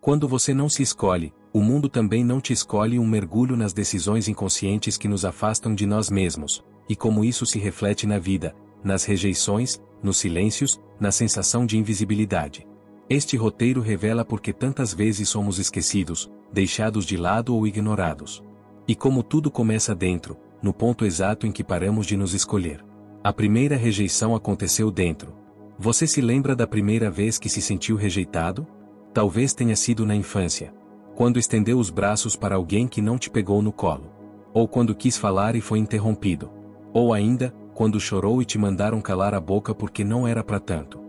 Quando você não se escolhe, o mundo também não te escolhe. Um mergulho nas decisões inconscientes que nos afastam de nós mesmos, e como isso se reflete na vida, nas rejeições, nos silêncios, na sensação de invisibilidade. Este roteiro revela por que tantas vezes somos esquecidos, deixados de lado ou ignorados. E como tudo começa dentro, no ponto exato em que paramos de nos escolher. A primeira rejeição aconteceu dentro. Você se lembra da primeira vez que se sentiu rejeitado? Talvez tenha sido na infância. Quando estendeu os braços para alguém que não te pegou no colo. Ou quando quis falar e foi interrompido. Ou ainda, quando chorou e te mandaram calar a boca porque não era para tanto.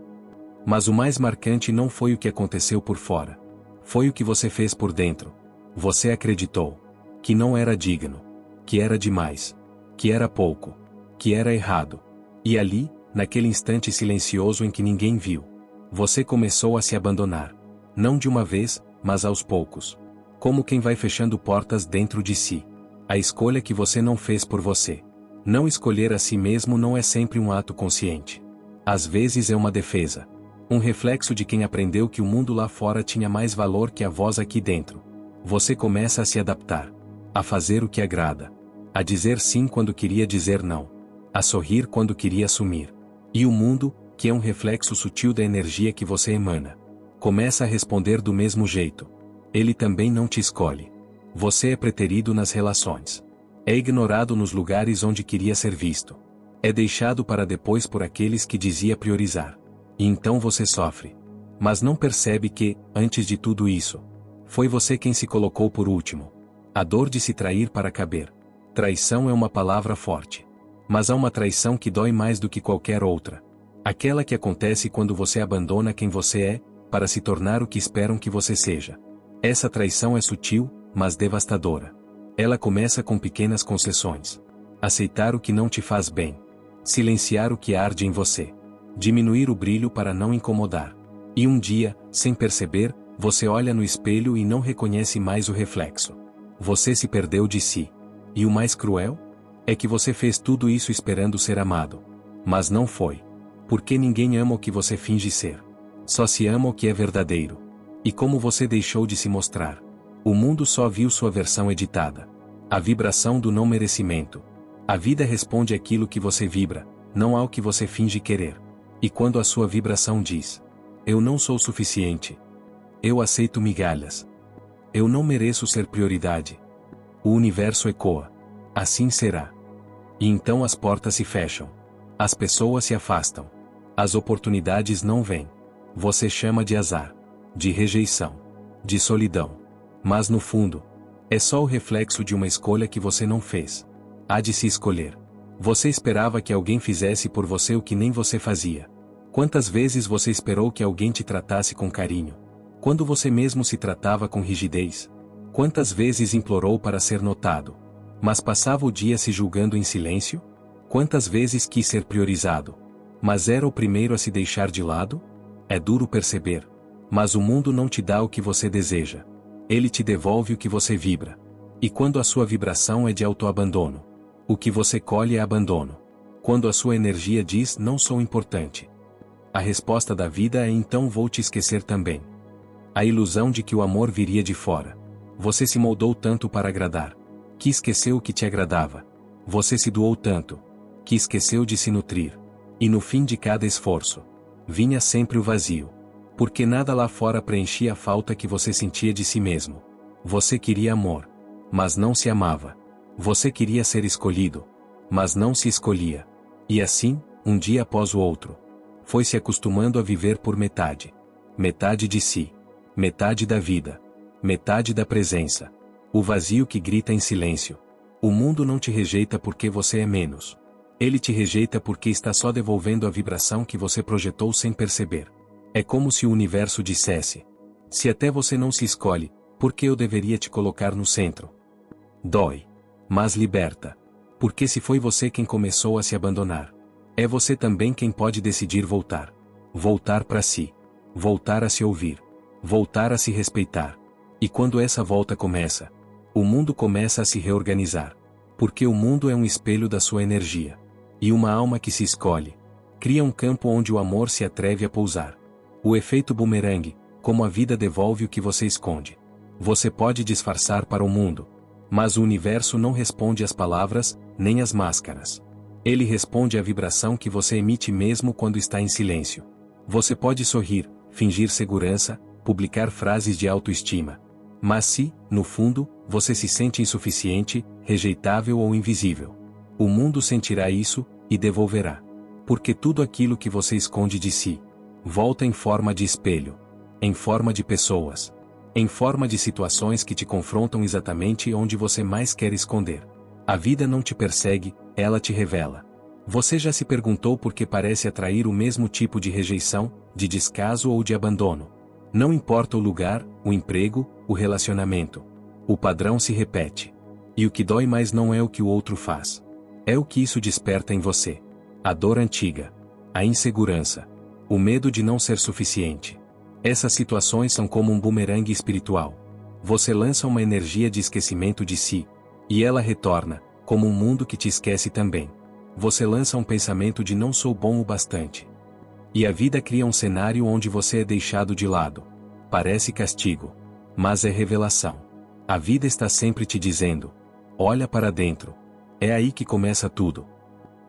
Mas o mais marcante não foi o que aconteceu por fora. Foi o que você fez por dentro. Você acreditou que não era digno, que era demais, que era pouco, que era errado. E ali, naquele instante silencioso em que ninguém viu, você começou a se abandonar. Não de uma vez, mas aos poucos. Como quem vai fechando portas dentro de si. A escolha que você não fez por você. Não escolher a si mesmo não é sempre um ato consciente. Às vezes é uma defesa. Um reflexo de quem aprendeu que o mundo lá fora tinha mais valor que a voz aqui dentro. Você começa a se adaptar. A fazer o que agrada. A dizer sim quando queria dizer não. A sorrir quando queria sumir. E o mundo, que é um reflexo sutil da energia que você emana, começa a responder do mesmo jeito. Ele também não te escolhe. Você é preterido nas relações. É ignorado nos lugares onde queria ser visto. É deixado para depois por aqueles que dizia priorizar. E então você sofre. Mas não percebe que, antes de tudo isso, foi você quem se colocou por último. A dor de se trair para caber. Traição é uma palavra forte. Mas há uma traição que dói mais do que qualquer outra. Aquela que acontece quando você abandona quem você é, para se tornar o que esperam que você seja. Essa traição é sutil, mas devastadora. Ela começa com pequenas concessões. Aceitar o que não te faz bem. Silenciar o que arde em você. Diminuir o brilho para não incomodar. E um dia, sem perceber, você olha no espelho e não reconhece mais o reflexo. Você se perdeu de si. E o mais cruel? É que você fez tudo isso esperando ser amado. Mas não foi. Porque ninguém ama o que você finge ser. Só se ama o que é verdadeiro. E como você deixou de se mostrar. O mundo só viu sua versão editada. A vibração do não merecimento. A vida responde àquilo que você vibra, não ao que você finge querer. E quando a sua vibração diz: eu não sou suficiente. Eu aceito migalhas. Eu não mereço ser prioridade. O universo ecoa. Assim será. E então as portas se fecham. As pessoas se afastam. As oportunidades não vêm. Você chama de azar. De rejeição. De solidão. Mas no fundo, é só o reflexo de uma escolha que você não fez. Há de se escolher. Você esperava que alguém fizesse por você o que nem você fazia. Quantas vezes você esperou que alguém te tratasse com carinho? Quando você mesmo se tratava com rigidez? Quantas vezes implorou para ser notado? Mas passava o dia se julgando em silêncio? Quantas vezes quis ser priorizado? Mas era o primeiro a se deixar de lado? É duro perceber. Mas o mundo não te dá o que você deseja. Ele te devolve o que você vibra. E quando a sua vibração é de autoabandono, o que você colhe é abandono. Quando a sua energia diz não sou importante, a resposta da vida é então vou te esquecer também. A ilusão de que o amor viria de fora. Você se moldou tanto para agradar, que esqueceu o que te agradava. Você se doou tanto, que esqueceu de se nutrir. E no fim de cada esforço, vinha sempre o vazio. Porque nada lá fora preenchia a falta que você sentia de si mesmo. Você queria amor, mas não se amava. Você queria ser escolhido, mas não se escolhia. E assim, um dia após o outro, foi se acostumando a viver por metade. Metade de si. Metade da vida. Metade da presença. O vazio que grita em silêncio. O mundo não te rejeita porque você é menos. Ele te rejeita porque está só devolvendo a vibração que você projetou sem perceber. É como se o universo dissesse: se até você não se escolhe, por que eu deveria te colocar no centro? Dói. Mas liberta. Porque se foi você quem começou a se abandonar, é você também quem pode decidir voltar. Voltar para si. Voltar a se ouvir. Voltar a se respeitar. E quando essa volta começa, o mundo começa a se reorganizar. Porque o mundo é um espelho da sua energia. E uma alma que se escolhe cria um campo onde o amor se atreve a pousar. O efeito bumerangue, como a vida devolve o que você esconde. Você pode disfarçar para o mundo, mas o universo não responde às palavras, nem às máscaras. Ele responde à vibração que você emite mesmo quando está em silêncio. Você pode sorrir, fingir segurança, publicar frases de autoestima. Mas se, no fundo, você se sente insuficiente, rejeitável ou invisível, o mundo sentirá isso, e devolverá. Porque tudo aquilo que você esconde de si, volta em forma de espelho, em forma de pessoas, em forma de situações que te confrontam exatamente onde você mais quer esconder. A vida não te persegue, ela te revela. Você já se perguntou por que parece atrair o mesmo tipo de rejeição, de descaso ou de abandono? Não importa o lugar, o emprego, o relacionamento. O padrão se repete. E o que dói mais não é o que o outro faz. É o que isso desperta em você. A dor antiga. A insegurança. O medo de não ser suficiente. Essas situações são como um bumerangue espiritual. Você lança uma energia de esquecimento de si, e ela retorna, como um mundo que te esquece também. Você lança um pensamento de não sou bom o bastante. E a vida cria um cenário onde você é deixado de lado. Parece castigo, mas é revelação. A vida está sempre te dizendo: olha para dentro. É aí que começa tudo.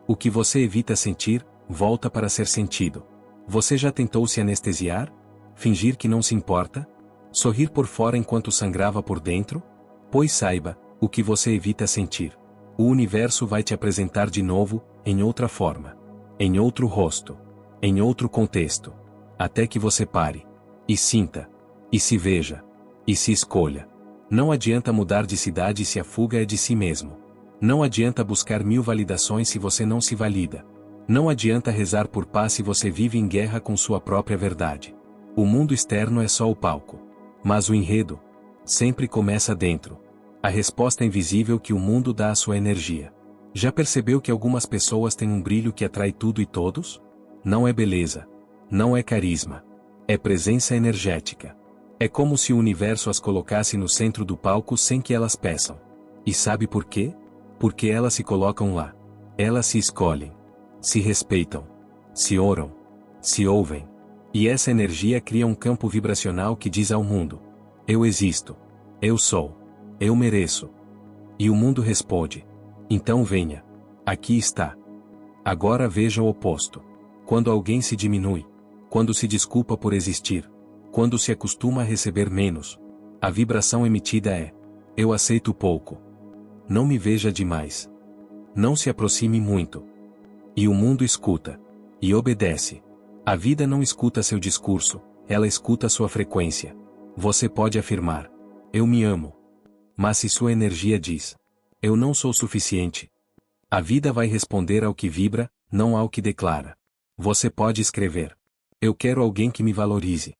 O que você evita sentir, volta para ser sentido. Você já tentou se anestesiar? Fingir que não se importa? Sorrir por fora enquanto sangrava por dentro? Pois saiba, o que você evita sentir, o universo vai te apresentar de novo, em outra forma, em outro rosto, em outro contexto, até que você pare, e sinta, e se veja, e se escolha. Não adianta mudar de cidade se a fuga é de si mesmo. Não adianta buscar 1000 validações se você não se valida. Não adianta rezar por paz se você vive em guerra com sua própria verdade. O mundo externo é só o palco. Mas o enredo sempre começa dentro. A resposta invisível que o mundo dá à sua energia. Já percebeu que algumas pessoas têm um brilho que atrai tudo e todos? Não é beleza. Não é carisma. É presença energética. É como se o universo as colocasse no centro do palco sem que elas peçam. E sabe por quê? Porque elas se colocam lá. Elas se escolhem. Se respeitam. Se oram. Se ouvem. E essa energia cria um campo vibracional que diz ao mundo: eu existo. Eu sou. Eu mereço. E o mundo responde: então venha. Aqui está. Agora veja o oposto. Quando alguém se diminui. Quando se desculpa por existir. Quando se acostuma a receber menos. A vibração emitida é: eu aceito pouco. Não me veja demais. Não se aproxime muito. E o mundo escuta. E obedece. A vida não escuta seu discurso, ela escuta sua frequência. Você pode afirmar: eu me amo. Mas se sua energia diz: eu não sou suficiente, a vida vai responder ao que vibra, não ao que declara. Você pode escrever: eu quero alguém que me valorize.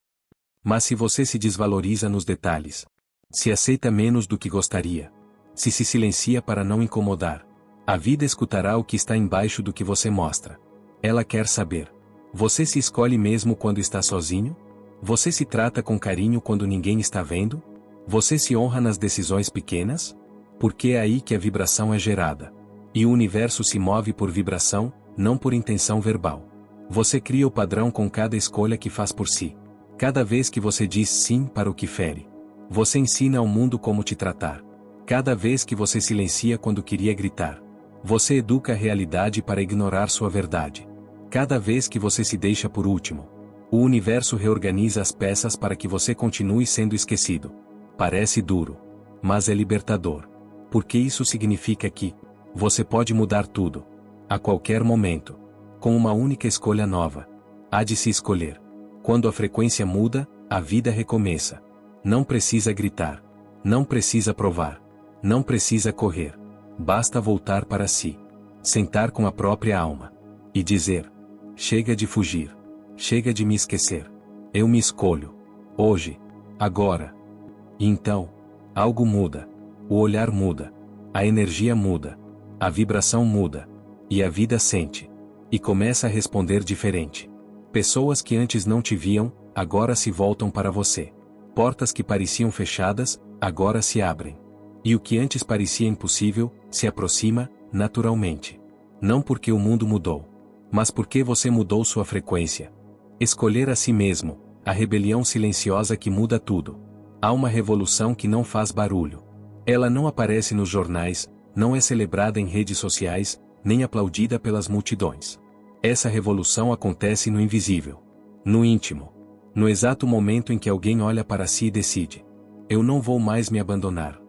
Mas se você se desvaloriza nos detalhes, se aceita menos do que gostaria, se silencia para não incomodar, a vida escutará o que está embaixo do que você mostra. Ela quer saber: você se escolhe mesmo quando está sozinho? Você se trata com carinho quando ninguém está vendo? Você se honra nas decisões pequenas? Porque é aí que a vibração é gerada. E o universo se move por vibração, não por intenção verbal. Você cria o padrão com cada escolha que faz por si. Cada vez que você diz sim para o que fere, você ensina ao mundo como te tratar. Cada vez que você silencia quando queria gritar, você educa a realidade para ignorar sua verdade. Cada vez que você se deixa por último, o universo reorganiza as peças para que você continue sendo esquecido. Parece duro, mas é libertador. Porque isso significa que você pode mudar tudo, a qualquer momento, com uma única escolha nova. Há de se escolher. Quando a frequência muda, a vida recomeça. Não precisa gritar. Não precisa provar. Não precisa correr. Basta voltar para si. Sentar com a própria alma. E dizer: chega de fugir. Chega de me esquecer. Eu me escolho. Hoje. Agora. E então, algo muda. O olhar muda. A energia muda. A vibração muda. E a vida sente. E começa a responder diferente. Pessoas que antes não te viam, agora se voltam para você. Portas que pareciam fechadas, agora se abrem. E o que antes parecia impossível, se aproxima, naturalmente. Não porque o mundo mudou, mas porque você mudou sua frequência. Escolher a si mesmo, A rebelião silenciosa que muda tudo. Há uma revolução que não faz barulho. Ela não aparece nos jornais, não é celebrada em redes sociais, nem aplaudida pelas multidões. Essa revolução acontece no invisível. No íntimo. No exato momento em que alguém olha para si e decide: eu não vou mais me abandonar.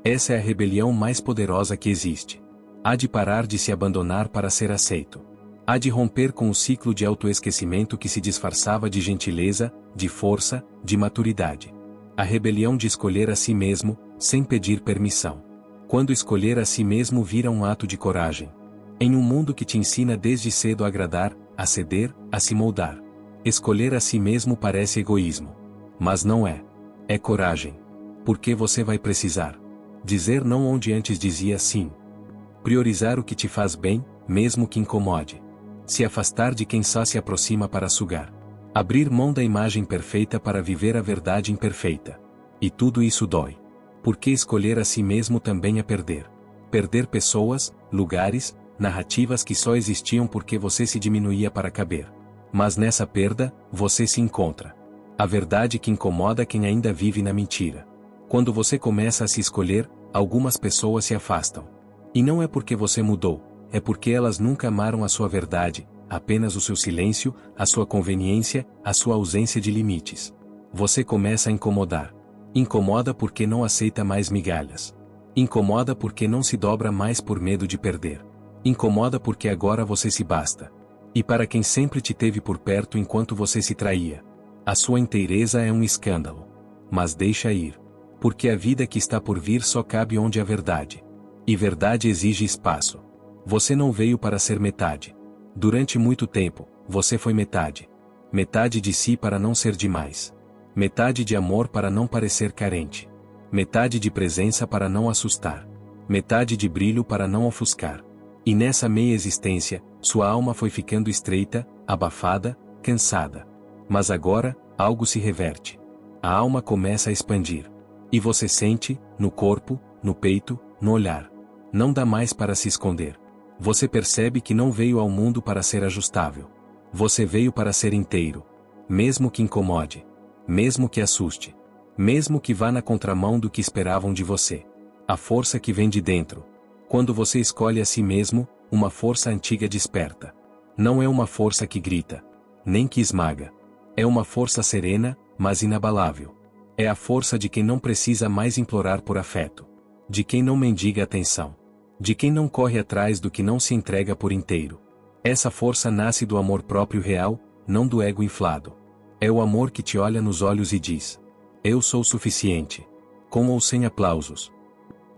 Essa é a rebelião mais poderosa que existe. Há de parar de se abandonar para ser aceito. Há de romper com o ciclo de autoesquecimento que se disfarçava de gentileza, de força, de maturidade. A rebelião de escolher a si mesmo, sem pedir permissão. Quando escolher a si mesmo vira um ato de coragem. Em um mundo que te ensina desde cedo a agradar, a ceder, a se moldar. Escolher a si mesmo parece egoísmo. Mas não é. É coragem. Porque você vai precisar dizer não onde antes dizia sim. Priorizar o que te faz bem, mesmo que incomode. Se afastar de quem só se aproxima para sugar. Abrir mão da imagem perfeita para viver a verdade imperfeita. E tudo isso dói. Porque escolher a si mesmo também é perder. Perder pessoas, lugares, narrativas que só existiam porque você se diminuía para caber. Mas nessa perda, você se encontra. A verdade que incomoda quem ainda vive na mentira. Quando você começa a se escolher, algumas pessoas se afastam. E não é porque você mudou, é porque elas nunca amaram a sua verdade, apenas o seu silêncio, a sua conveniência, a sua ausência de limites. Você começa a incomodar. Incomoda porque não aceita mais migalhas. Incomoda porque não se dobra mais por medo de perder. Incomoda porque agora você se basta. E para quem sempre te teve por perto enquanto você se traía. A sua inteireza é um escândalo. Mas deixa ir. Porque a vida que está por vir só cabe onde há verdade. E verdade exige espaço. Você não veio para ser metade. Durante muito tempo, você foi metade. Metade de si para não ser demais. Metade de amor para não parecer carente. Metade de presença para não assustar. Metade de brilho para não ofuscar. E nessa meia existência, sua alma foi ficando estreita, abafada, cansada. Mas agora, algo se reverte. A alma começa a expandir. E você sente, no corpo, no peito, no olhar. Não dá mais para se esconder. Você percebe que não veio ao mundo para ser ajustável. Você veio para ser inteiro. Mesmo que incomode. Mesmo que assuste. Mesmo que vá na contramão do que esperavam de você. A força que vem de dentro. Quando você escolhe a si mesmo, uma força antiga desperta. Não é uma força que grita. Nem que esmaga. É uma força serena, mas inabalável. É a força de quem não precisa mais implorar por afeto. De quem não mendiga atenção. De quem não corre atrás do que não se entrega por inteiro. Essa força nasce do amor próprio real, não do ego inflado. É o amor que te olha nos olhos e diz: eu sou suficiente. Com ou sem aplausos.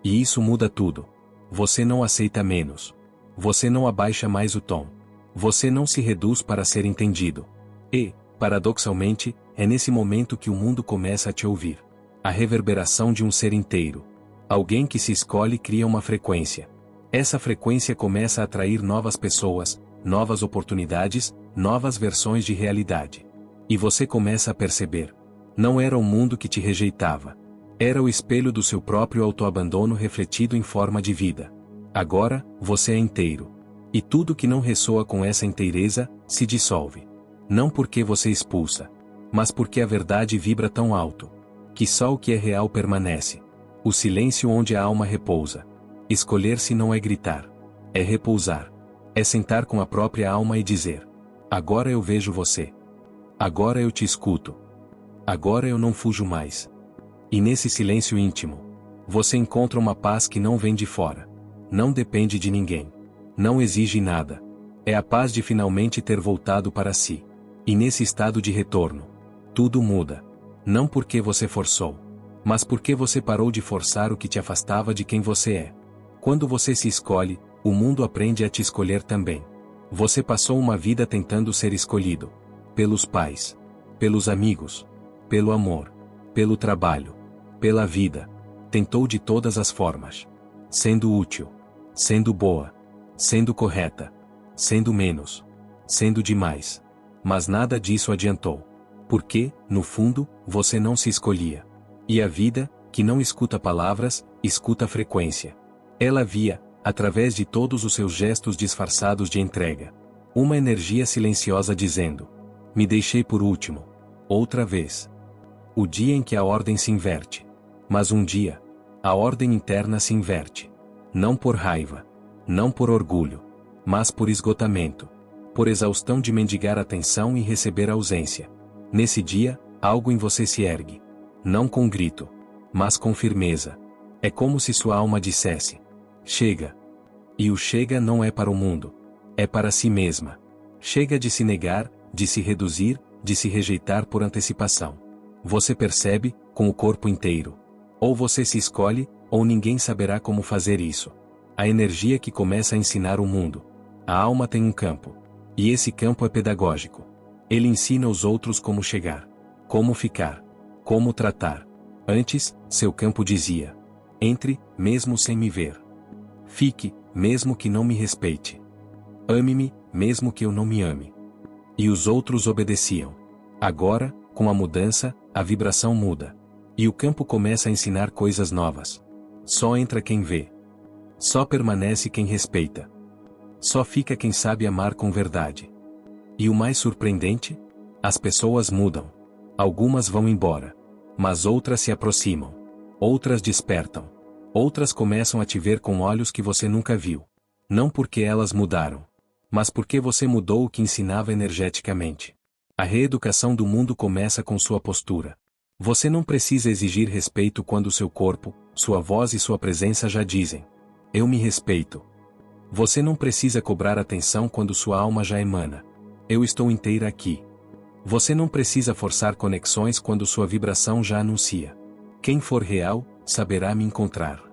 E isso muda tudo. Você não aceita menos. Você não abaixa mais o tom. Você não se reduz para ser entendido. E, paradoxalmente, é nesse momento que o mundo começa a te ouvir. A reverberação de um ser inteiro. Alguém que se escolhe cria uma frequência. Essa frequência começa a atrair novas pessoas, novas oportunidades, novas versões de realidade. E você começa a perceber. Não era o mundo que te rejeitava. Era o espelho do seu próprio autoabandono refletido em forma de vida. Agora, você é inteiro. E tudo que não ressoa com essa inteireza, se dissolve. Não porque você expulsa. Mas porque a verdade vibra tão alto. Que só o que é real permanece. O silêncio onde a alma repousa. Escolher-se não é gritar. É repousar. É sentar com a própria alma e dizer: agora eu vejo você. Agora eu te escuto. Agora eu não fujo mais. E nesse silêncio íntimo, você encontra uma paz que não vem de fora. Não depende de ninguém. Não exige nada. É a paz de finalmente ter voltado para si. E nesse estado de retorno, tudo muda. Não porque você forçou. Mas porque você parou de forçar o que te afastava de quem você é. Quando você se escolhe, o mundo aprende a te escolher também. Você passou uma vida tentando ser escolhido. Pelos pais. Pelos amigos. Pelo amor. Pelo trabalho. Pela vida. Tentou de todas as formas. Sendo útil. Sendo boa. Sendo correta. Sendo menos. Sendo demais. Mas nada disso adiantou. Porque, no fundo, você não se escolhia. E a vida, que não escuta palavras, escuta frequência. Ela via, através de todos os seus gestos disfarçados de entrega, uma energia silenciosa dizendo: me deixei por último. outra vez. O dia em que a ordem se inverte. Mas um dia, a ordem interna se inverte. Não por raiva, não por orgulho, mas por esgotamento, por exaustão de mendigar atenção e receber ausência. Nesse dia, algo em você se ergue. Não com grito, mas com firmeza. É como se sua alma dissesse: chega. E o chega não é para o mundo. É para si mesma. Chega de se negar, de se reduzir, de se rejeitar por antecipação. Você percebe, com o corpo inteiro. Ou você se escolhe, ou ninguém saberá como fazer isso. A energia que começa a ensinar o mundo. A alma tem um campo. E esse campo é pedagógico. Ele ensina os outros como chegar, como ficar, como tratar. Antes, seu campo dizia: entre, mesmo sem me ver. Fique, mesmo que não me respeite. Ame-me, mesmo que eu não me ame. E os outros obedeciam. Agora, com a mudança, a vibração muda. E o campo começa a ensinar coisas novas. Só entra quem vê. Só permanece quem respeita. Só fica quem sabe amar com verdade. E o mais surpreendente? As pessoas mudam. Algumas vão embora. Mas outras se aproximam. Outras despertam. Outras começam a te ver com olhos que você nunca viu. Não porque elas mudaram, mas porque você mudou o que ensinava energeticamente. A reeducação do mundo começa com sua postura. Você não precisa exigir respeito quando seu corpo, sua voz e sua presença já dizem: eu me respeito. Você não precisa cobrar atenção quando sua alma já emana: eu estou inteira aqui. Você não precisa forçar conexões quando sua vibração já anuncia: quem for real, saberá me encontrar.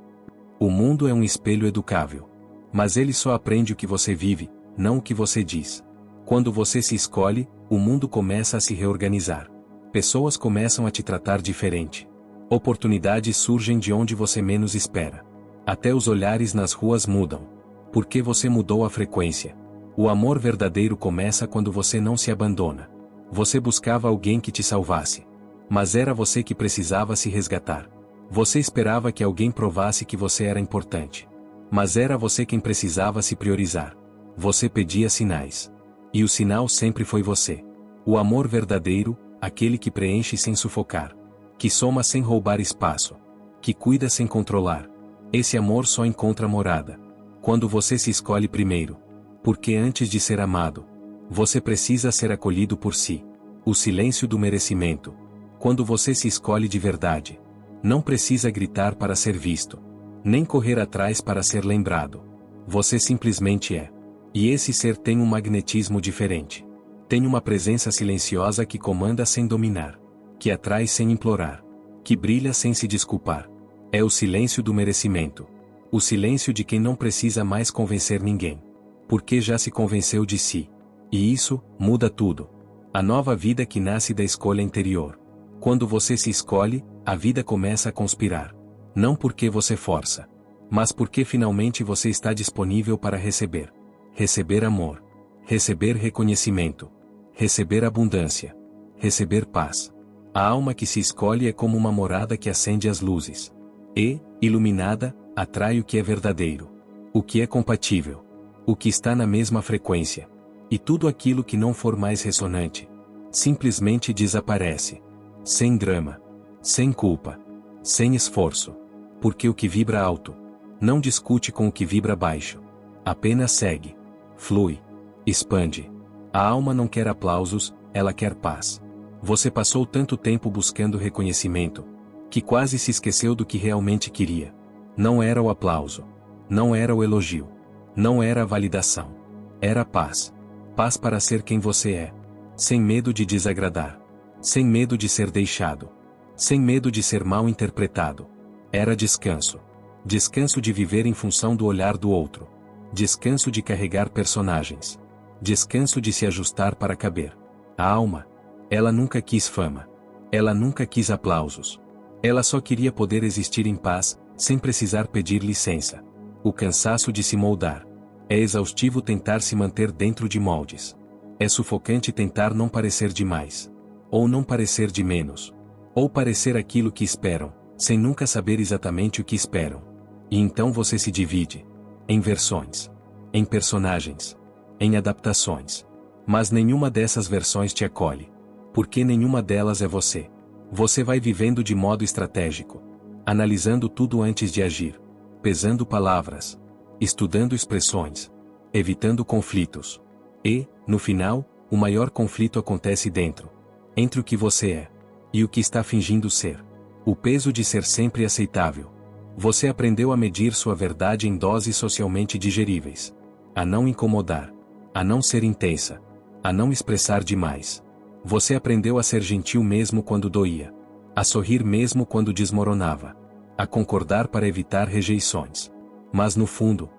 O mundo é um espelho educável. Mas ele só aprende o que você vive, não o que você diz. Quando você se escolhe, o mundo começa a se reorganizar. Pessoas começam a te tratar diferente. Oportunidades surgem de onde você menos espera. Até os olhares nas ruas mudam. Porque você mudou a frequência. O amor verdadeiro começa quando você não se abandona. Você buscava alguém que te salvasse. Mas era você que precisava se resgatar. Você esperava que alguém provasse que você era importante. Mas era você quem precisava se priorizar. Você pedia sinais. E o sinal sempre foi você. O amor verdadeiro, aquele que preenche sem sufocar. Que soma sem roubar espaço. Que cuida sem controlar. Esse amor só encontra morada quando você se escolhe primeiro. Porque antes de ser amado, você precisa ser acolhido por si. O silêncio do merecimento. Quando você se escolhe de verdade, não precisa gritar para ser visto, nem correr atrás para ser lembrado. Você simplesmente é. E esse ser tem um magnetismo diferente. Tem uma presença silenciosa que comanda sem dominar. Que atrai sem implorar. Que brilha sem se desculpar. É o silêncio do merecimento. O silêncio de quem não precisa mais convencer ninguém. Porque já se convenceu de si. E isso muda tudo. A nova vida que nasce da escolha interior. Quando você se escolhe, a vida começa a conspirar. Não porque você força, mas porque finalmente você está disponível para receber. Receber amor. Receber reconhecimento. Receber abundância. Receber paz. A alma que se escolhe é como uma morada que acende as luzes. E, iluminada, atrai o que é verdadeiro. O que é compatível. O que está na mesma frequência. E tudo aquilo que não for mais ressonante, simplesmente desaparece. Sem drama. Sem culpa. Sem esforço. Porque o que vibra alto não discute com o que vibra baixo. Apenas segue. Flui. Expande. A alma não quer aplausos, ela quer paz. Você passou tanto tempo buscando reconhecimento, que quase se esqueceu do que realmente queria. Não era o aplauso. Não era o elogio. Não era a validação. Era a paz. Paz para ser quem você é. Sem medo de desagradar. Sem medo de ser deixado. Sem medo de ser mal interpretado. Era descanso. Descanso de viver em função do olhar do outro. Descanso de carregar personagens. Descanso de se ajustar para caber. A alma. Ela nunca quis fama. Ela nunca quis aplausos. Ela só queria poder existir em paz, sem precisar pedir licença. O cansaço de se moldar. É exaustivo tentar se manter dentro de moldes. É sufocante tentar não parecer demais. Ou não parecer de menos. Ou parecer aquilo que esperam, sem nunca saber exatamente o que esperam. E então você se divide. Em versões. Em personagens. Em adaptações. Mas nenhuma dessas versões te acolhe. porque nenhuma delas é você. Você vai vivendo de modo estratégico, analisando tudo antes de agir, pesando palavras, estudando expressões, evitando conflitos. E, no final, o maior conflito acontece dentro, entre o que você é e o que está fingindo ser. O peso de ser sempre aceitável. Você aprendeu a medir sua verdade em doses socialmente digeríveis, a não incomodar, a não ser intensa, a não expressar demais. Você aprendeu a ser gentil mesmo quando doía, a sorrir mesmo quando desmoronava, a concordar para evitar rejeições. Mas no fundo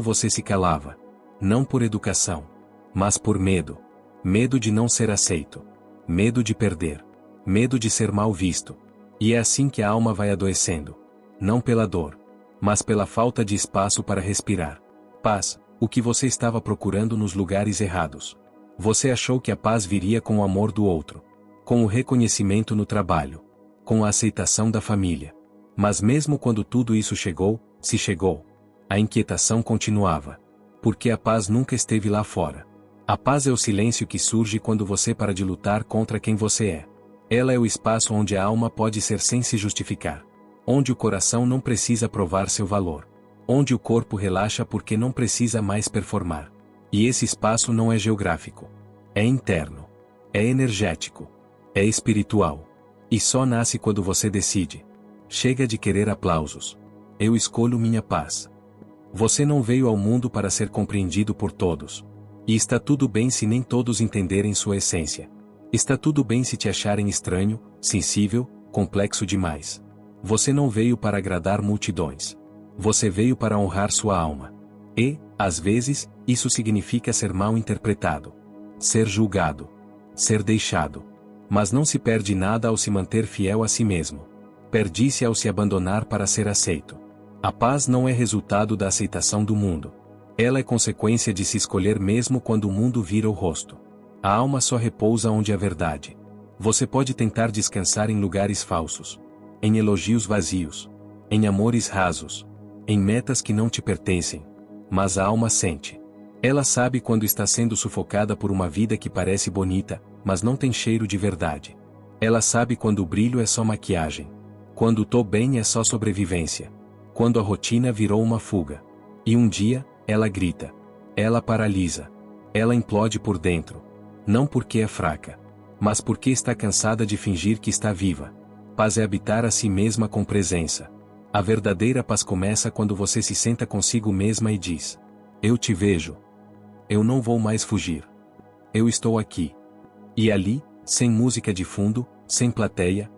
você se calava, não por educação, mas por medo. Medo de não ser aceito, medo de perder, medo de ser mal visto. E é assim que a alma vai adoecendo, não pela dor, mas pela falta de espaço para respirar. Paz, o que você estava procurando nos lugares errados. Você achou que a paz viria com o amor do outro, com o reconhecimento no trabalho, com a aceitação da família. Mas mesmo quando tudo isso chegou, se chegou, a inquietação continuava. Porque a paz nunca esteve lá fora. A paz é o silêncio que surge quando você para de lutar contra quem você é. Ela é o espaço onde a alma pode ser sem se justificar. Onde o coração não precisa provar seu valor. Onde o corpo relaxa porque não precisa mais performar. E esse espaço não é geográfico. É interno. É energético. É espiritual. E só nasce quando você decide. Chega de querer aplausos. Eu escolho minha paz. Você não veio ao mundo para ser compreendido por todos. E está tudo bem se nem todos entenderem sua essência. Está tudo bem se te acharem estranho, sensível, complexo demais. Você não veio para agradar multidões. Você veio para honrar sua alma. E, às vezes, isso significa ser mal interpretado. Ser julgado. Ser deixado. Mas não se perde nada ao se manter fiel a si mesmo. Perde-se ao se abandonar para ser aceito. A paz não é resultado da aceitação do mundo. Ela é consequência de se escolher mesmo quando o mundo vira o rosto. A alma só repousa onde há verdade. Você pode tentar descansar em lugares falsos, em elogios vazios, em amores rasos, em metas que não te pertencem. Mas a alma sente. Ela sabe quando está sendo sufocada por uma vida que parece bonita, mas não tem cheiro de verdade. Ela sabe quando o brilho é só maquiagem. Quando o tô bem é só sobrevivência. Quando a rotina virou uma fuga. E um dia, ela grita. Ela paralisa. Ela implode por dentro. Não porque é fraca, mas porque está cansada de fingir que está viva. Paz é habitar a si mesma com presença. A verdadeira paz começa quando você se senta consigo mesma e diz: eu te vejo. Eu não vou mais fugir. Eu estou aqui. E ali, sem música de fundo, sem plateia,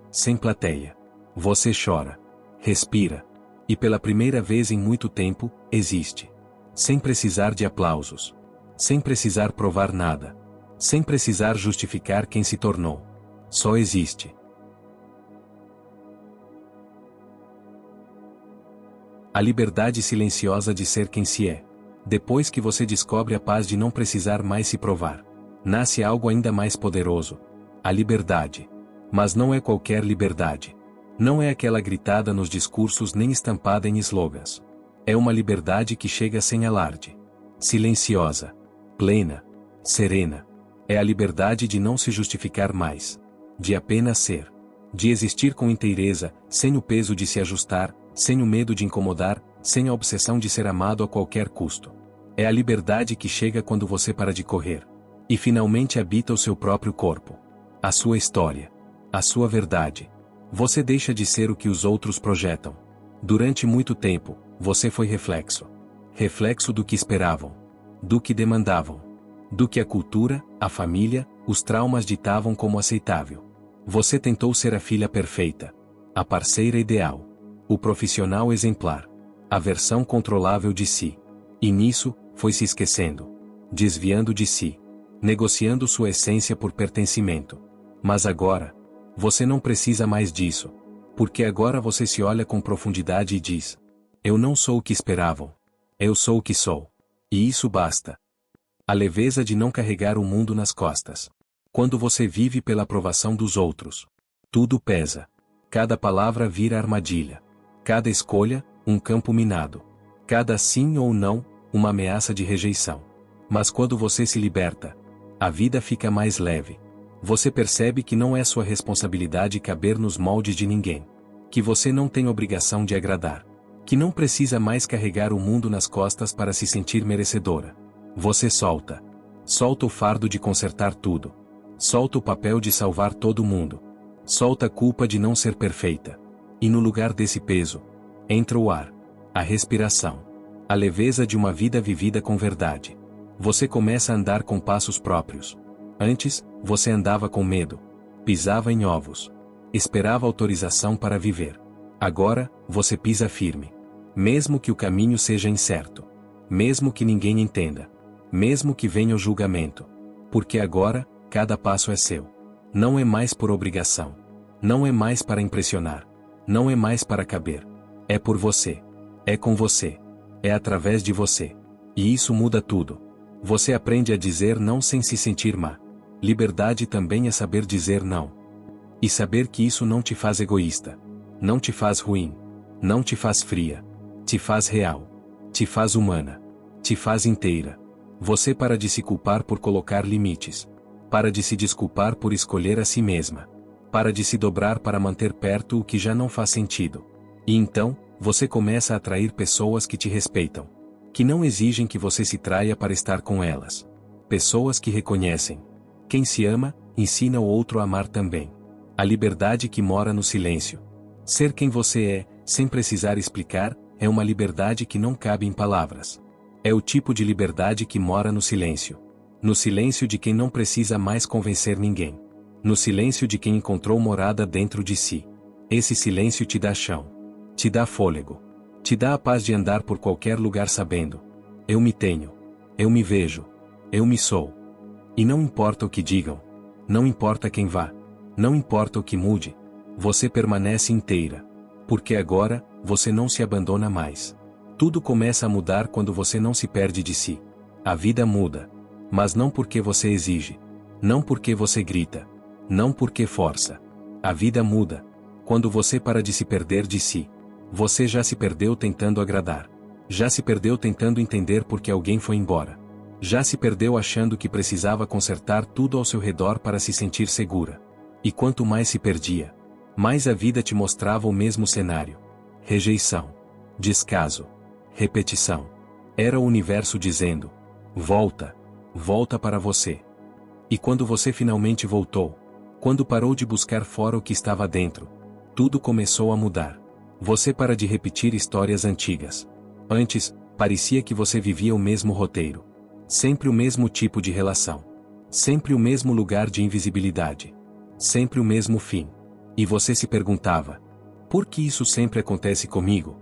você chora. Respira. E pela primeira vez em muito tempo, existe. Sem precisar de aplausos. Sem precisar provar nada. Sem precisar justificar quem se tornou. Só existe. A liberdade silenciosa de ser quem se é. Depois que você descobre a paz de não precisar mais se provar, nasce algo ainda mais poderoso. A liberdade. Mas não é qualquer liberdade. Não é aquela gritada nos discursos nem estampada em slogans. É uma liberdade que chega sem alarde. Silenciosa. Plena. Serena. É a liberdade de não se justificar mais. De apenas ser. De existir com inteireza, sem o peso de se ajustar, sem o medo de incomodar, sem a obsessão de ser amado a qualquer custo. É a liberdade que chega quando você para de correr. E finalmente habita o seu próprio corpo. A sua história. A sua verdade. Você deixa de ser o que os outros projetam. Durante muito tempo, você foi reflexo. Reflexo do que esperavam. Do que demandavam. Do que a cultura, a família, os traumas ditavam como aceitável. Você tentou ser a filha perfeita. A parceira ideal. O profissional exemplar. A versão controlável de si. E nisso, foi se esquecendo. Desviando de si. Negociando sua essência por pertencimento. Mas agora, você não precisa mais disso. Porque agora você se olha com profundidade e diz: eu não sou o que esperavam. Eu sou o que sou. E isso basta. A leveza de não carregar o mundo nas costas. Quando você vive pela aprovação dos outros, tudo pesa. Cada palavra vira armadilha. Cada escolha, um campo minado. Cada sim ou não, uma ameaça de rejeição. Mas quando você se liberta, a vida fica mais leve. Você percebe que não é sua responsabilidade caber nos moldes de ninguém. Que você não tem obrigação de agradar. Que não precisa mais carregar o mundo nas costas para se sentir merecedora. Você solta. Solta o fardo de consertar tudo. Solta o papel de salvar todo mundo. Solta a culpa de não ser perfeita. E no lugar desse peso, entra o ar. A respiração. A leveza de uma vida vivida com verdade. Você começa a andar com passos próprios. Antes, você andava com medo. Pisava em ovos. Esperava autorização para viver. Agora, você pisa firme. Mesmo que o caminho seja incerto. Mesmo que ninguém entenda. Mesmo que venha o julgamento. Porque agora, cada passo é seu. Não é mais por obrigação. Não é mais para impressionar. Não é mais para caber. É por você. É com você. É através de você. E isso muda tudo. Você aprende a dizer não sem se sentir má. Liberdade também é saber dizer não. E saber que isso não te faz egoísta. Não te faz ruim. Não te faz fria. Te faz real. Te faz humana. Te faz inteira. Você para de se culpar por colocar limites. Para de se desculpar por escolher a si mesma. Para de se dobrar para manter perto o que já não faz sentido. E então, você começa a atrair pessoas que te respeitam. Que não exigem que você se traia para estar com elas. Pessoas que reconhecem. Quem se ama, ensina o outro a amar também. A liberdade que mora no silêncio. Ser quem você é, sem precisar explicar, é uma liberdade que não cabe em palavras. É o tipo de liberdade que mora no silêncio. No silêncio de quem não precisa mais convencer ninguém. No silêncio de quem encontrou morada dentro de si. Esse silêncio te dá chão. Te dá fôlego. Te dá a paz de andar por qualquer lugar sabendo. Eu me tenho. Eu me vejo. Eu me sou. E não importa o que digam. Não importa quem vá. Não importa o que mude. Você permanece inteira. Porque agora, você não se abandona mais. Tudo começa a mudar quando você não se perde de si. A vida muda. Mas não porque você exige. Não porque você grita. Não porque força. A vida muda. Quando você para de se perder de si. Você já se perdeu tentando agradar. Já se perdeu tentando entender porque alguém foi embora. Já se perdeu achando que precisava consertar tudo ao seu redor para se sentir segura. E quanto mais se perdia, mais a vida te mostrava o mesmo cenário. Rejeição. Descaso. Repetição. Era o universo dizendo: volta. Volta para você. E quando você finalmente voltou, quando parou de buscar fora o que estava dentro, tudo começou a mudar. Você para de repetir histórias antigas. Antes, parecia que você vivia o mesmo roteiro. Sempre o mesmo tipo de relação. Sempre o mesmo lugar de invisibilidade. Sempre o mesmo fim. E você se perguntava: por que isso sempre acontece comigo?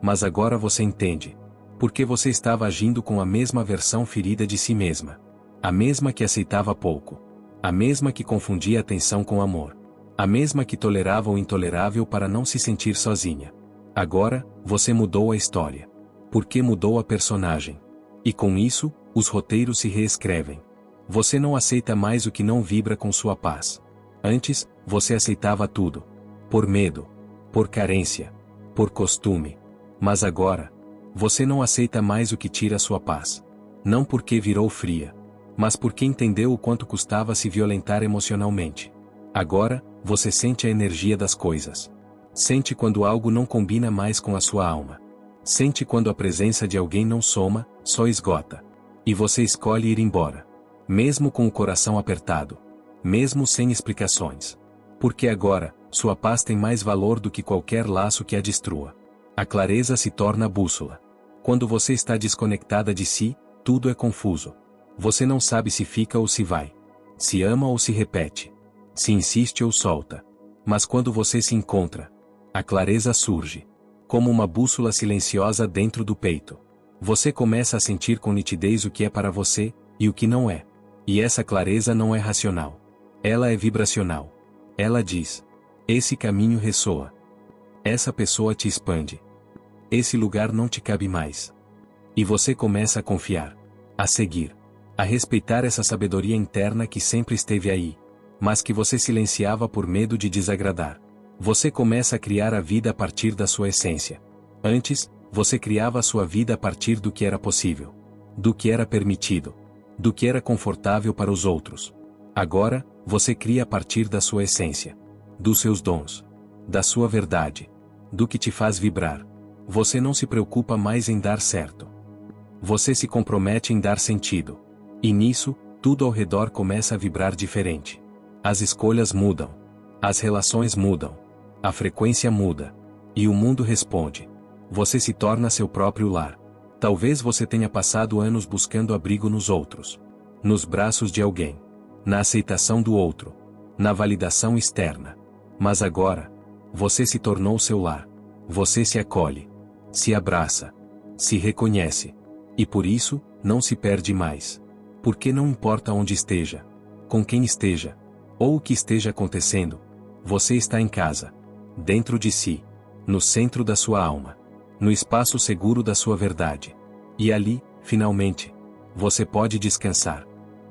Mas agora você entende. Porque você estava agindo com a mesma versão ferida de si mesma. A mesma que aceitava pouco. A mesma que confundia atenção com amor. A mesma que tolerava o intolerável para não se sentir sozinha. Agora, você mudou a história. Porque mudou a personagem. E com isso, os roteiros se reescrevem. Você não aceita mais o que não vibra com sua paz. Antes, você aceitava tudo. Por medo. Por carência. Por costume. Mas agora, você não aceita mais o que tira sua paz. Não porque virou fria. Mas porque entendeu o quanto custava se violentar emocionalmente. Agora, você sente a energia das coisas. Sente quando algo não combina mais com a sua alma. Sente quando a presença de alguém não soma, só esgota. E você escolhe ir embora. Mesmo com o coração apertado. Mesmo sem explicações. Porque agora, sua paz tem mais valor do que qualquer laço que a destrua. A clareza se torna a bússola. Quando você está desconectada de si, tudo é confuso. Você não sabe se fica ou se vai. Se ama ou se repete. Se insiste ou solta. Mas quando você se encontra, a clareza surge. Como uma bússola silenciosa dentro do peito. Você começa a sentir com nitidez o que é para você, e o que não é. E essa clareza não é racional. Ela é vibracional. Ela diz: esse caminho ressoa. Essa pessoa te expande. Esse lugar não te cabe mais. E você começa a confiar. A seguir. A respeitar essa sabedoria interna que sempre esteve aí, mas que você silenciava por medo de desagradar. Você começa a criar a vida a partir da sua essência. Antes, você criava a sua vida a partir do que era possível. Do que era permitido. Do que era confortável para os outros. Agora, Você cria a partir da sua essência, dos seus dons, da sua verdade, do que te faz vibrar. Você não se preocupa mais em dar certo. Você se compromete em dar sentido. E nisso, tudo ao redor começa a vibrar diferente. As escolhas mudam. As relações mudam. A frequência muda. E o mundo responde. Você se torna seu próprio lar. Talvez você tenha passado anos buscando abrigo nos outros. Nos braços de alguém. Na aceitação do outro. Na validação externa. Mas agora, você se tornou seu lar. Você se acolhe. Se abraça. Se reconhece. E por isso, não se perde mais. Porque não importa onde esteja, com quem esteja, ou o que esteja acontecendo, você está em casa. Dentro de si. No centro da sua alma. No espaço seguro da sua verdade. E ali, finalmente, você pode descansar.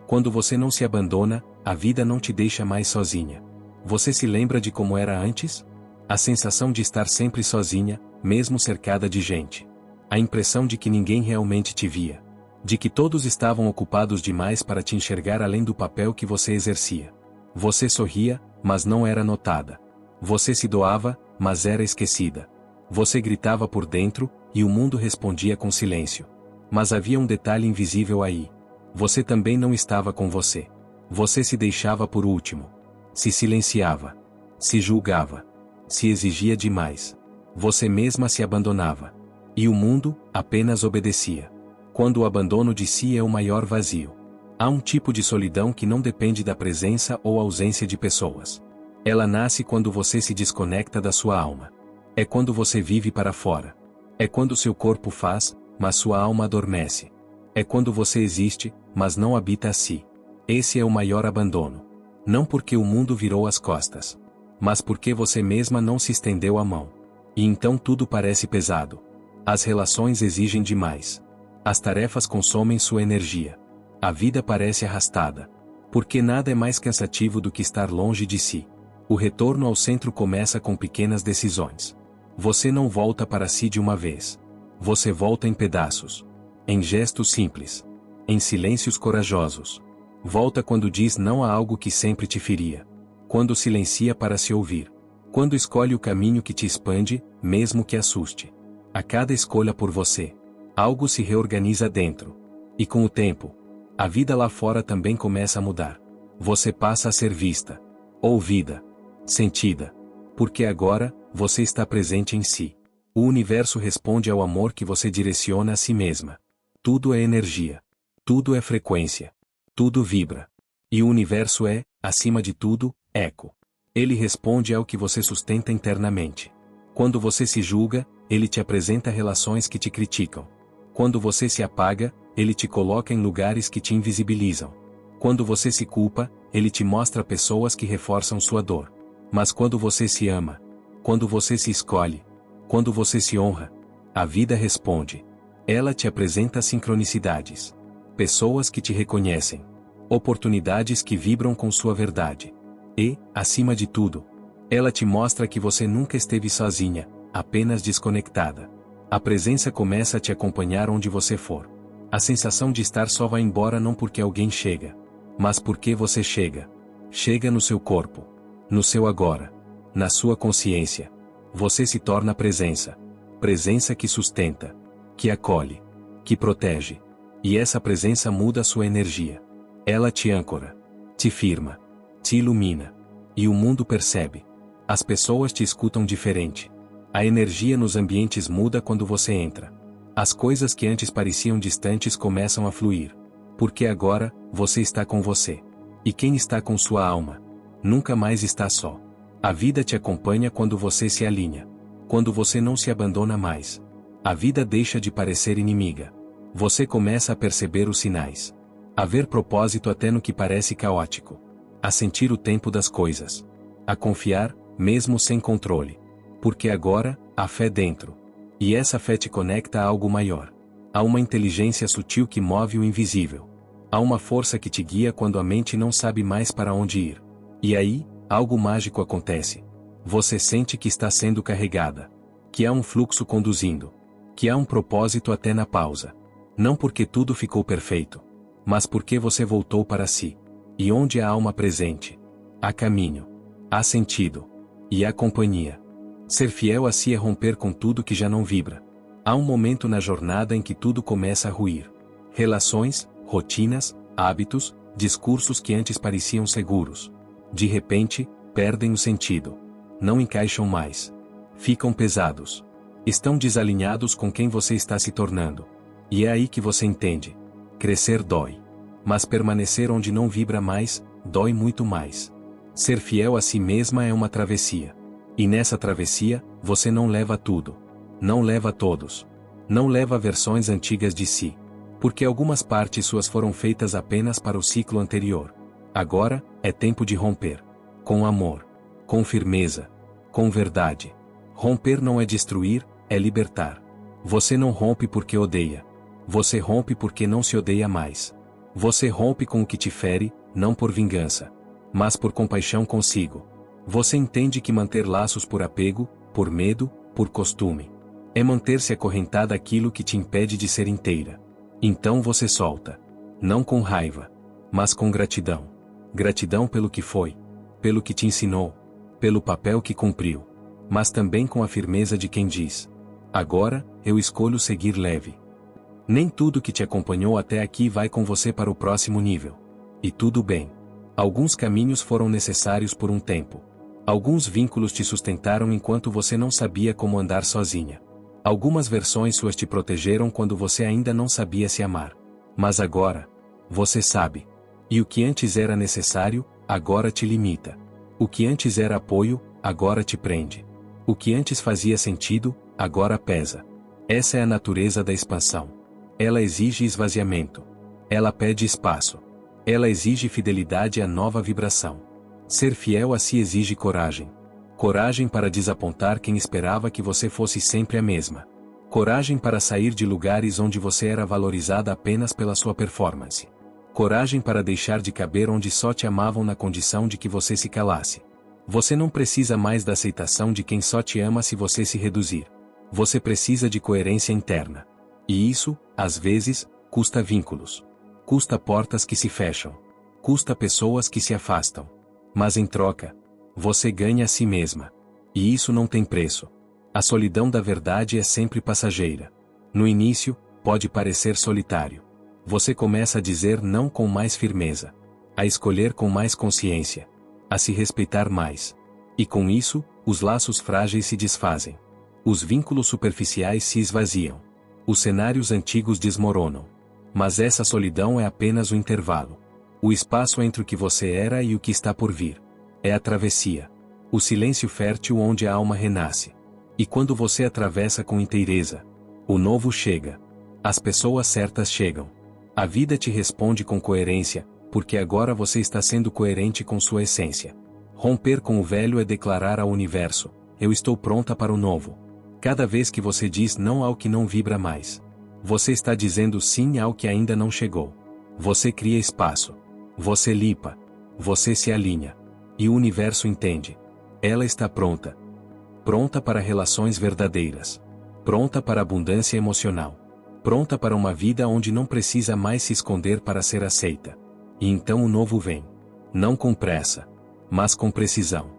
Quando você não se abandona, a vida não te deixa mais sozinha. Você se lembra de como era antes? A sensação de estar sempre sozinha, mesmo cercada de gente. A impressão de que ninguém realmente te via. De que todos estavam ocupados demais para te enxergar além do papel que você exercia. Você sorria, mas não era notada. Você se doava, mas era esquecida. Você gritava por dentro, e o mundo respondia com silêncio. Mas havia um detalhe invisível aí. Você também não estava com você. Você se deixava por último. Se silenciava. Se julgava. Se exigia demais. Você mesma se abandonava. E o mundo, apenas obedecia. Quando o abandono de si é o maior vazio. Há um tipo de solidão que não depende da presença ou ausência de pessoas. Ela nasce quando você se desconecta da sua alma. É quando você vive para fora. É quando seu corpo faz, mas sua alma adormece. É quando você existe, mas não habita a si. Esse é o maior abandono. Não porque o mundo virou as costas. Mas porque você mesma não se estendeu a mão. E então tudo parece pesado. As relações exigem demais. As tarefas consomem sua energia. A vida parece arrastada. Porque nada é mais cansativo do que estar longe de si. O retorno ao centro começa com pequenas decisões. Você não volta para si de uma vez. Você volta em pedaços. Em gestos simples. Em silêncios corajosos. Volta quando diz não a algo que sempre te feria. Quando silencia para se ouvir. Quando escolhe o caminho que te expande, mesmo que assuste. A cada escolha por você, algo se reorganiza dentro. E com o tempo, a vida lá fora também começa a mudar. Você passa a ser vista, ouvida, sentida. Porque agora, você está presente em si. O universo responde ao amor que você direciona a si mesma. Tudo é energia. Tudo é frequência. Tudo vibra. E o universo é, acima de tudo, eco. Ele responde ao que você sustenta internamente. Quando você se julga, ele te apresenta relações que te criticam. Quando você se apaga, ele te coloca em lugares que te invisibilizam. Quando você se culpa, ele te mostra pessoas que reforçam sua dor. Mas quando você se ama, quando você se escolhe, quando você se honra, a vida responde. Ela te apresenta sincronicidades. Pessoas que te reconhecem. Oportunidades que vibram com sua verdade. E, acima de tudo, ela te mostra que você nunca esteve sozinha, apenas desconectada. A presença começa a te acompanhar onde você for. A sensação de estar só vai embora não porque alguém chega, mas porque você chega. Chega no seu corpo, no seu agora, na sua consciência. Você se torna presença. Presença que sustenta, que acolhe, que protege. E essa presença muda a sua energia. Ela te âncora, te firma, te ilumina. E o mundo percebe. As pessoas te escutam diferente. A energia nos ambientes muda quando você entra. As coisas que antes pareciam distantes começam a fluir. Porque agora, você está com você. E quem está com sua alma, nunca mais está só. A vida te acompanha quando você se alinha. Quando você não se abandona mais. A vida deixa de parecer inimiga. Você começa a perceber os sinais. A ver propósito até no que parece caótico. A sentir o tempo das coisas. A confiar, mesmo sem controle. Porque agora, há fé dentro. E essa fé te conecta a algo maior. Há uma inteligência sutil que move o invisível. Há uma força que te guia quando a mente não sabe mais para onde ir. E aí, algo mágico acontece. Você sente que está sendo carregada. Que há um fluxo conduzindo. Que há um propósito até na pausa. Não porque tudo ficou perfeito. Mas porque você voltou para si. E onde a alma presente, Há caminho. Há sentido. E há companhia. Ser fiel a si é romper com tudo que já não vibra. Há um momento na jornada em que tudo começa a ruir. Relações, rotinas, hábitos, discursos que antes pareciam seguros. De repente, perdem o sentido. Não encaixam mais. Ficam pesados. Estão desalinhados com quem você está se tornando. E é aí que você entende. Crescer dói. Mas permanecer onde não vibra mais, dói muito mais. Ser fiel a si mesma é uma travessia. E nessa travessia, você não leva tudo. Não leva todos. Não leva versões antigas de si. Porque algumas partes suas foram feitas apenas para o ciclo anterior. Agora, é tempo de romper. Com amor. Com firmeza. Com verdade. Romper não é destruir, é libertar. Você não rompe porque odeia. Você rompe porque não se odeia mais. Você rompe com o que te fere, não por vingança, mas por compaixão consigo. Você entende que manter laços por apego, por medo, por costume, é manter-se acorrentada àquilo que te impede de ser inteira. Então você solta. Não com raiva, mas com gratidão. Gratidão pelo que foi, pelo que te ensinou, pelo papel que cumpriu, mas também com a firmeza de quem diz: agora, eu escolho seguir leve. Nem tudo que te acompanhou até aqui vai com você para o próximo nível. E tudo bem. Alguns caminhos foram necessários por um tempo. Alguns vínculos te sustentaram enquanto você não sabia como andar sozinha. Algumas versões suas te protegeram quando você ainda não sabia se amar. Mas agora, você sabe. E o que antes era necessário, agora te limita. O que antes era apoio, agora te prende. O que antes fazia sentido, agora pesa. Essa é a natureza da expansão. Ela exige esvaziamento. Ela pede espaço. Ela exige fidelidade à nova vibração. Ser fiel a si exige coragem. Coragem para desapontar quem esperava que você fosse sempre a mesma. Coragem para sair de lugares onde você era valorizada apenas pela sua performance. Coragem para deixar de caber onde só te amavam na condição de que você se calasse. Você não precisa mais da aceitação de quem só te ama se você se reduzir. Você precisa de coerência interna. E isso, às vezes, custa vínculos. Custa portas que se fecham. Custa pessoas que se afastam. Mas em troca, você ganha a si mesma. E isso não tem preço. A solidão da verdade é sempre passageira. No início, pode parecer solitário. Você começa a dizer não com mais firmeza. A escolher com mais consciência. A se respeitar mais. E com isso, os laços frágeis se desfazem. Os vínculos superficiais se esvaziam. Os cenários antigos desmoronam. Mas essa solidão é apenas o intervalo. O espaço entre o que você era e o que está por vir. É a travessia. O silêncio fértil onde a alma renasce. E quando você atravessa com inteireza, o novo chega. As pessoas certas chegam. A vida te responde com coerência, porque agora você está sendo coerente com sua essência. Romper com o velho é declarar ao universo: eu estou pronta para o novo. Cada vez que você diz não ao que não vibra mais, você está dizendo sim ao que ainda não chegou. Você cria espaço. Você limpa. Você se alinha. E o universo entende. Ela está pronta. Pronta para relações verdadeiras. Pronta para abundância emocional. Pronta para uma vida onde não precisa mais se esconder para ser aceita. E então o novo vem. Não com pressa, mas com precisão.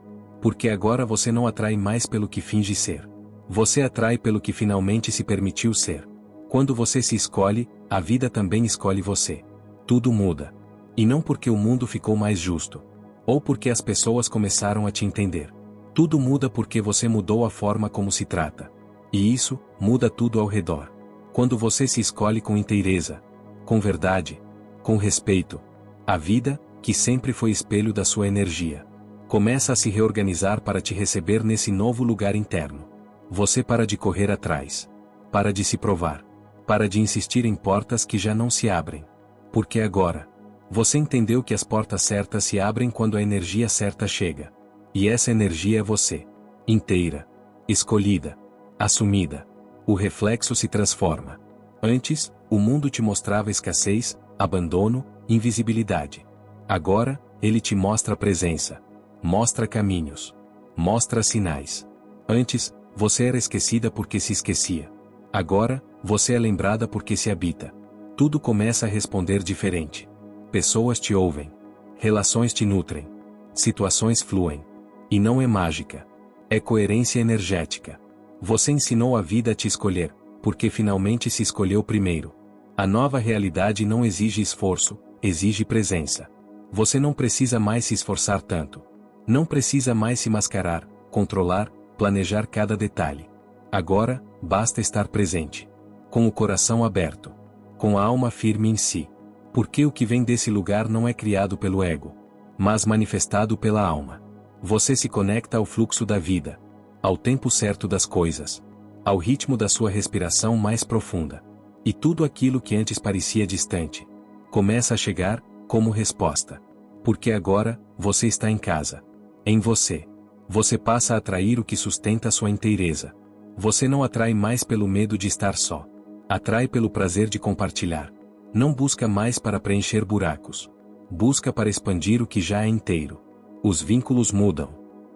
Porque agora você não atrai mais pelo que finge ser. Você atrai pelo que finalmente se permitiu ser. Quando você se escolhe, a vida também escolhe você. Tudo muda. E não porque o mundo ficou mais justo. Ou porque as pessoas começaram a te entender. Tudo muda porque você mudou a forma como se trata. E isso, muda tudo ao redor. Quando você se escolhe com inteireza, com verdade, com respeito, a vida, que sempre foi espelho da sua energia, começa a se reorganizar para te receber nesse novo lugar interno. Você para de correr atrás. Para de se provar. Para de insistir em portas que já não se abrem. Porque agora, você entendeu que as portas certas se abrem quando a energia certa chega. E essa energia é você. Inteira. Escolhida. Assumida. O reflexo se transforma. Antes, o mundo te mostrava escassez, abandono, invisibilidade. Agora, ele te mostra presença. Mostra caminhos. Mostra sinais. Antes, você era esquecida porque se esquecia. Agora, você é lembrada porque se habita. Tudo começa a responder diferente. Pessoas te ouvem. Relações te nutrem. Situações fluem. E não é mágica. É coerência energética. Você ensinou a vida a te escolher, porque finalmente se escolheu primeiro. A nova realidade não exige esforço, exige presença. Você não precisa mais se esforçar tanto. Não precisa mais se mascarar, controlar, planejar cada detalhe. Agora, basta estar presente. Com o coração aberto. Com a alma firme em si. Porque o que vem desse lugar não é criado pelo ego, mas manifestado pela alma. Você se conecta ao fluxo da vida, ao tempo certo das coisas, ao ritmo da sua respiração mais profunda. E tudo aquilo que antes parecia distante, começa a chegar, como resposta. Porque agora, você está em casa. Em você. Você passa a atrair o que sustenta a sua inteireza. Você não atrai mais pelo medo de estar só. Atrai pelo prazer de compartilhar. Não busca mais para preencher buracos. Busca para expandir o que já é inteiro. Os vínculos mudam.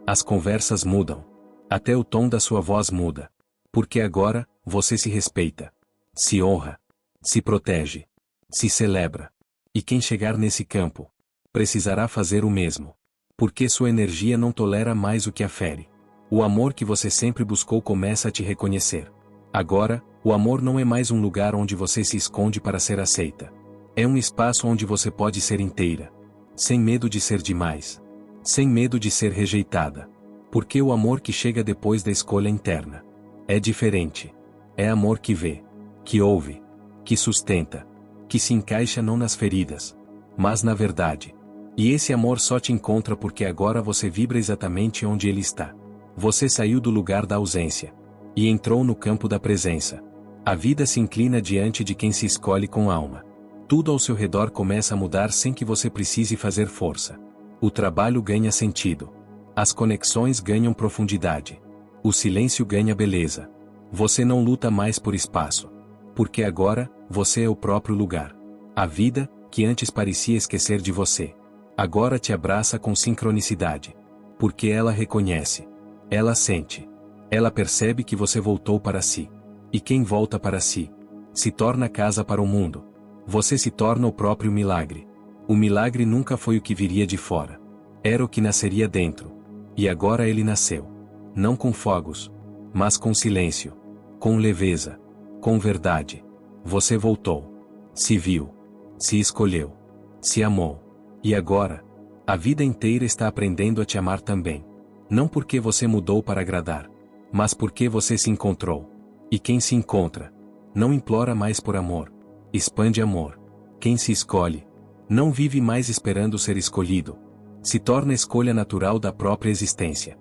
As conversas mudam. Até o tom da sua voz muda. Porque agora, você se respeita. Se honra. Se protege. Se celebra. E quem chegar nesse campo, precisará fazer o mesmo. Porque sua energia não tolera mais o que a fere. O amor que você sempre buscou começa a te reconhecer. Agora, o amor não é mais um lugar onde você se esconde para ser aceita. É um espaço onde você pode ser inteira. Sem medo de ser demais. Sem medo de ser rejeitada. Porque o amor que chega depois da escolha interna é diferente. É amor que vê, que ouve, que sustenta, que se encaixa não nas feridas, mas na verdade. E esse amor só te encontra porque agora você vibra exatamente onde ele está. Você saiu do lugar da ausência e entrou no campo da presença. A vida se inclina diante de quem se escolhe com alma. Tudo ao seu redor começa a mudar sem que você precise fazer força. O trabalho ganha sentido. As conexões ganham profundidade. O silêncio ganha beleza. Você não luta mais por espaço. Porque agora, você é o próprio lugar. A vida, que antes parecia esquecer de você, agora te abraça com sincronicidade. Porque ela reconhece. Ela sente. Ela percebe que você voltou para si. E quem volta para si, se torna casa para o mundo. Você se torna o próprio milagre. O milagre nunca foi o que viria de fora. Era o que nasceria dentro. E agora ele nasceu. Não com fogos, mas com silêncio. Com leveza. Com verdade. Você voltou. Se viu. Se escolheu. Se amou. E agora, a vida inteira está aprendendo a te amar também. Não porque você mudou para agradar, mas porque você se encontrou. E quem se encontra, não implora mais por amor. Expande amor. Quem se escolhe, não vive mais esperando ser escolhido. Se torna escolha natural da própria existência.